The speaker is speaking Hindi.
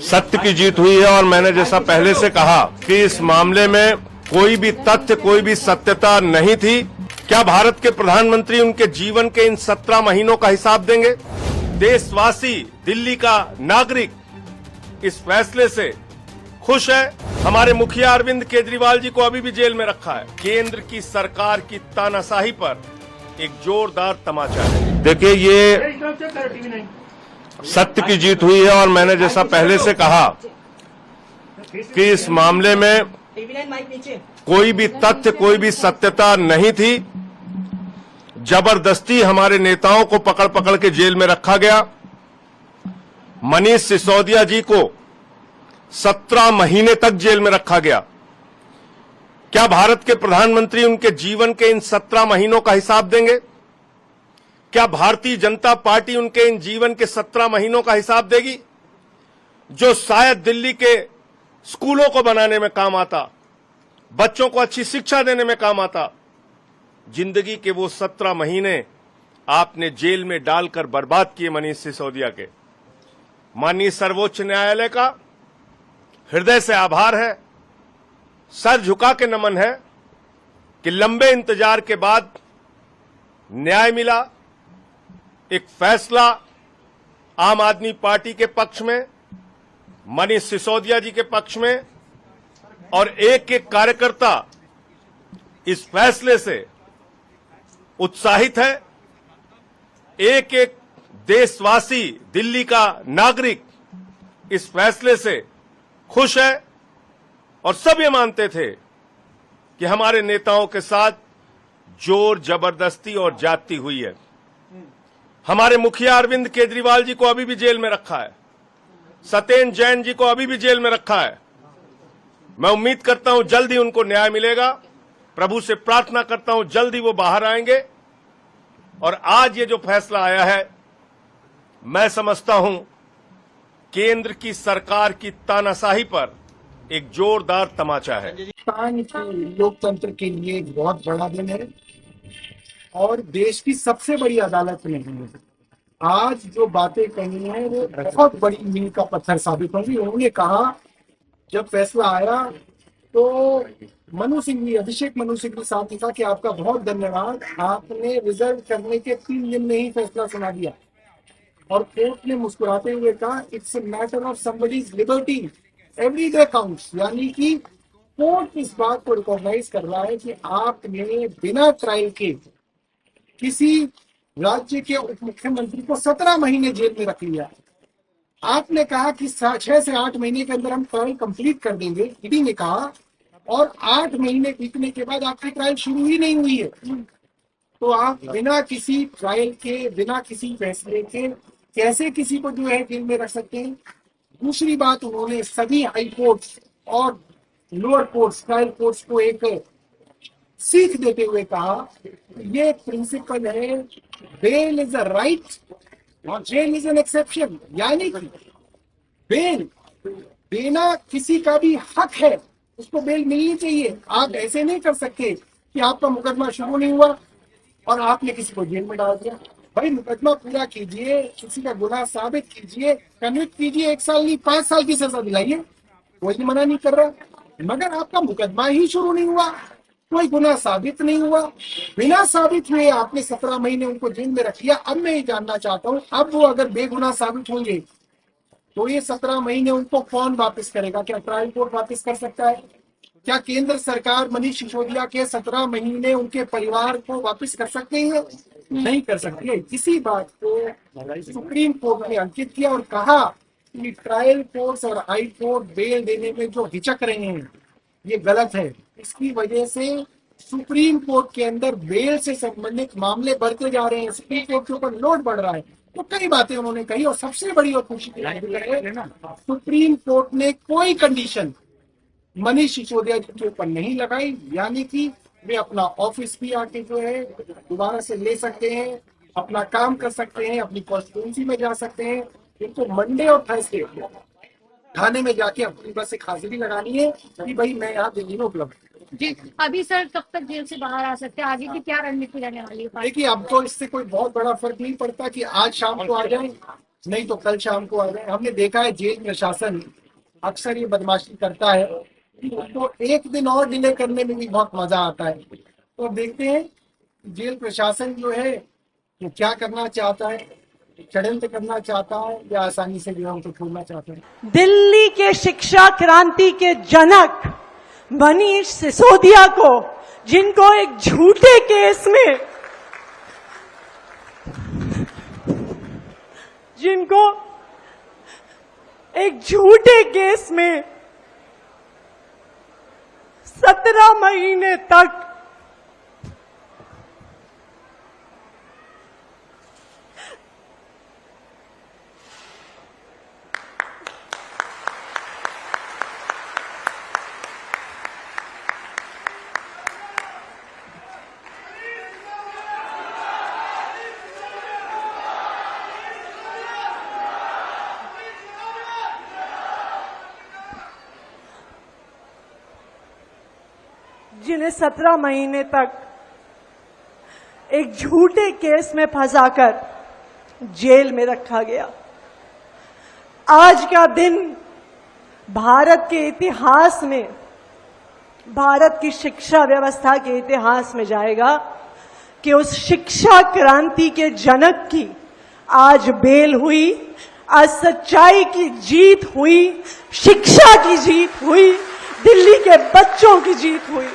सत्य की जीत हुई है और मैंने जैसा पहले से कहा कि इस मामले में कोई भी तथ्य, कोई भी सत्यता नहीं थी। क्या भारत के प्रधानमंत्री उनके जीवन के इन 17 महीनों का हिसाब देंगे? देशवासी, दिल्ली का नागरिक इस फैसले से खुश है। हमारे मुखिया अरविंद केजरीवाल जी को अभी भी जेल में रखा है। केंद्र की सरकार की तानाशाही पर एक जोरदार तमाचा है। देखिए, ये सत्य की जीत हुई है और मैंने जैसा पहले से कहा कि इस मामले में कोई भी तथ्य, कोई भी सत्यता नहीं थी। जबरदस्ती हमारे नेताओं को पकड़ पकड़ के जेल में रखा गया। मनीष सिसोदिया जी को 17 महीने तक जेल में रखा गया। क्या भारत के प्रधानमंत्री उनके जीवन के इन 17 महीनों का हिसाब देंगे? क्या भारतीय जनता पार्टी उनके इन जीवन के 17 महीनों का हिसाब देगी, जो शायद दिल्ली के स्कूलों को बनाने में काम आता, बच्चों को अच्छी शिक्षा देने में काम आता? जिंदगी के वो 17 महीने आपने जेल में डालकर बर्बाद किए मनीष सिसोदिया के। माननीय सर्वोच्च न्यायालय का हृदय से आभार है, सर झुका के नमन है कि लंबे इंतजार के बाद न्याय मिला। एक फैसला आम आदमी पार्टी के पक्ष में, मनीष सिसोदिया जी के पक्ष में, और एक एक कार्यकर्ता इस फैसले से उत्साहित है। एक एक देशवासी, दिल्ली का नागरिक इस फैसले से खुश है। और सब ये मानते थे कि हमारे नेताओं के साथ जोर जबरदस्ती और ज्यादती हुई है। हमारे मुखिया अरविंद केजरीवाल जी को अभी भी जेल में रखा है। सत्येंद्र जैन जी को अभी भी जेल में रखा है। मैं उम्मीद करता हूं जल्द ही उनको न्याय मिलेगा। प्रभु से प्रार्थना करता हूं जल्द ही वो बाहर आएंगे। और आज ये जो फैसला आया है, मैं समझता हूं केंद्र की सरकार की तानाशाही पर एक जोरदार तमाचा है। लोकतंत्र के लिए एक बहुत बड़ा दिन है और देश की सबसे बड़ी अदालत में आज जो बातें कही हैं वो बहुत बड़ी मील का पत्थर साबित होंगी। उन्होंने कहा, जब फैसला आया तो अभिषेक मनु सिंघवी साहब ने कहा कि आपका बहुत धन्यवाद, आपने रिजर्व करने के 3 दिन में ही फैसला सुना दिया। और कोर्ट ने मुस्कुराते हुए कहा, it's a matter of somebody's liberty, every day counts. यानी कि कोर्ट इस बात को रिकॉग्नाइज कर रहा है कि आपने बिना ट्रायल के किसी राज्य के उप मुख्यमंत्री को 17 महीने जेल में रख लिया। आपने कहा कि 6 से 8 महीने के अंदर हम ट्रायल कंप्लीट कर देंगे, ईडी ने कहा, और 8 महीने बीतने के बाद आपकी ट्रायल शुरू ही नहीं हुई है। तो आप बिना किसी ट्रायल के, बिना किसी फैसले के कैसे किसी को जो है जेल में रख सकते हैं? दूसरी बात, उन्होंने सभी हाई कोर्ट्स और लोअर कोर्ट्स, ट्रायल कोर्ट्स को एक सीख देते हुए कहा, ये प्रिंसिपल है, बेल इज अ राइट और जेल इज एन एक्सेप्शन। यानी कि बेल देना किसी का भी हक है, उसको बेल मिलनी चाहिए। आप ऐसे नहीं कर सकते कि आपका मुकदमा शुरू नहीं हुआ और आपने किसी को जेल में डाल दिया। भाई, मुकदमा पूरा कीजिए, किसी का गुनाह साबित कीजिए, कन्विक्ट कीजिए, 1 साल नहीं 5 साल की सजा दिलाइए, कोई मना नहीं कर रहा। मगर आपका मुकदमा ही शुरू नहीं हुआ, कोई गुनाह साबित नहीं हुआ, बिना साबित हुए आपने 17 महीने उनको जेल में रख लिया। अब मैं ये जानना चाहता हूँ, अब वो अगर बेगुनाह साबित होंगे तो ये 17 महीने उनको कौन वापस करेगा? क्या ट्रायल कोर्ट वापस कर सकता है? क्या केंद्र सरकार मनीष सिसोदिया के 17 महीने उनके परिवार को वापस कर सकते हैं? नहीं कर सकती है। इसी बात को सुप्रीम कोर्ट ने अंकित किया और कहा कि ट्रायल कोर्ट्स और हाई कोर्ट बेल देने में जो हिचक रहे हैं ये गलत है। इसकी वजह से सुप्रीम कोर्ट के अंदर बेल से संबंधित मामले बढ़ते जा रहे हैं, सुप्रीम कोर्ट के ऊपर लोड बढ़ रहा है। तो कई बातें उन्होंने कही और सबसे बड़ी और खुशी की बात है, सुप्रीम कोर्ट ने कोई कंडीशन मनीष सिसोदिया जी के ऊपर नहीं लगाई। यानी कि वे अपना ऑफिस भी आके जो है दोबारा से ले सकते हैं, अपना काम कर सकते हैं, अपनी कॉन्स्टिट्यूंसी में जा सकते हैं। इनको मंडे और थर्सडे थाने में जाके अपनी बस एक हाजिरी लगानी है कि भाई मैं यहाँ दिल्ली में उपलब्ध हूँ। जी, अभी सर कब तक जेल से बाहर आ सकते हैं? आगे की क्या रणनीति रहने वाली है? देखिए, अब तो इससे कोई बहुत बड़ा फर्क नहीं पड़ता कि आज शाम को आ जाए नहीं तो कल शाम को आ गए। हमने देखा है जेल प्रशासन अक्सर ये बदमाशी करता है, तो एक दिन और डिले करने में भी बहुत मजा आता है। तो अब देखते हैं जेल प्रशासन जो है वो क्या करना चाहता है, षड्यंत्र करना चाहता है या आसानी से जो उनको छोड़ना चाहता है। दिल्ली के शिक्षा क्रांति के जनक मनीष सिसोदिया को, जिनको एक झूठे केस में, जिनको एक झूठे केस में 17 महीने तक जिन्हें 17 महीने तक एक झूठे केस में फंसाकर जेल में रखा गया। आज का दिन भारत के इतिहास में, भारत की शिक्षा व्यवस्था के इतिहास में जाएगा कि उस शिक्षा क्रांति के जनक की आज बेल हुई, आज सच्चाई की जीत हुई, शिक्षा की जीत हुई, दिल्ली के बच्चों की जीत हुई।